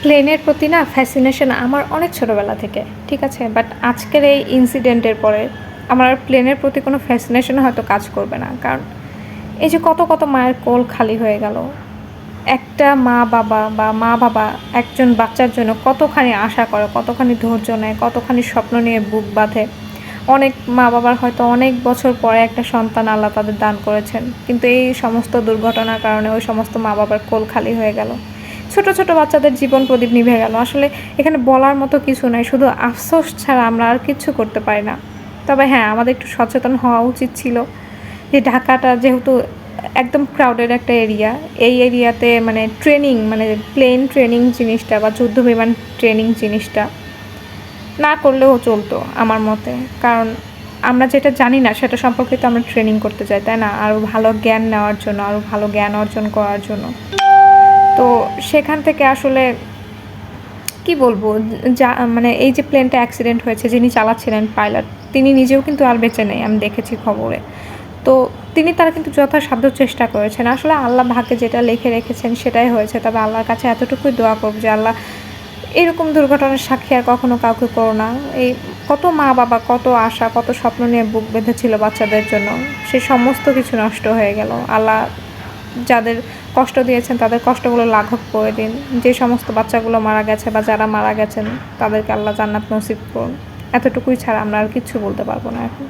প্লেনের প্রতি না ফ্যাসিনেশন আমার অনেক ছোটোবেলা থেকে, ঠিক আছে? বাট আজকের এই ইনসিডেন্টের পরে আমার আর প্লেনের প্রতি কোনো ফ্যাসিনেশন হয়তো কাজ করবে না। কারণ এই যে কত, কত মায়ের কোল খালি হয়ে গেল। একটা মা-বাবা বা মা-বাবা একজন বাচ্চার জন্য কতখানি আশা করে, কতখানি ধৈর্য নেয়, কতখানি স্বপ্ন নিয়ে বুক বাঁধে। অনেক মা-বাবার হয়তো অনেক বছর পরে একটা সন্তান আল্লাহ তাদের দান করেছেন। কিন্তু এই সমস্ত দুর্ঘটনার কারণে ওই সমস্ত মা-বাবার কোল খালি হয়ে গেল। ছোট, ছোট বাচ্চাদের জীবন প্রদীপ নিভে গেল। আসলে এখানে বলার মতো কিছু নাই। শুধু আফসোস ছাড়া আমরা আর কিচ্ছু করতে পারি না। তবে হ্যাঁ, আমাদের একটু সচেতন হওয়া উচিত ছিল যে ঢাকাটা যেহেতু একদম ক্রাউডেড একটা এরিয়া, এই এরিয়াতে মানে ট্রেনিং মানে প্লেন ট্রেনিং জিনিসটা বা যুদ্ধ বিমান ট্রেনিং জিনিসটা না করলেও চলতো আমার মতে। কারণ আমরা যেটা জানি না সেটা সম্পর্কে তো আমরা ট্রেনিং করতে চাই, তাই না? আরও ভালো জ্ঞান নেওয়ার জন্য, আরও ভালো জ্ঞান অর্জন করার জন্য। তো সেখান থেকে আসলে কি বলবো, যা মানে এই যে প্লেনটা অ্যাক্সিডেন্ট হয়েছে, যিনি চালাচ্ছিলেন পাইলট, তিনি নিজেও কিন্তু আর বেঁচে নেই, আমি দেখেছি খবরে। তো তিনি তারা কিন্তু যথাসাধ্য চেষ্টা করেছেন। আসলে আল্লাহ ভাগ্যে যেটা লিখে রেখেছেন সেটাই হয়েছে। তবে আল্লাহর কাছে এতটুকুই দোয়া করব যে আল্লাহ এরকম দুর্ঘটনার সাক্ষী আর কখনো কাউকে করো না। এই কত মা-বাবা, কত আশা, কত স্বপ্ন নিয়ে বুক বেঁধেছিল বাচ্চাদের জন্য, সে সমস্ত কিছু নষ্ট হয়ে গেল। আল্লাহ যাদের কষ্ট দিয়েছেন তাদের কষ্টগুলো লাঘব করে দিন। যে সমস্ত বাচ্চাগুলো মারা গেছে বা যারা মারা গেছেন তাদেরকে আল্লাহ জান্নাত নসিব করুন। এতটুকুই ছাড়া আমরা আর কিচ্ছু বলতে পারবো না এখন।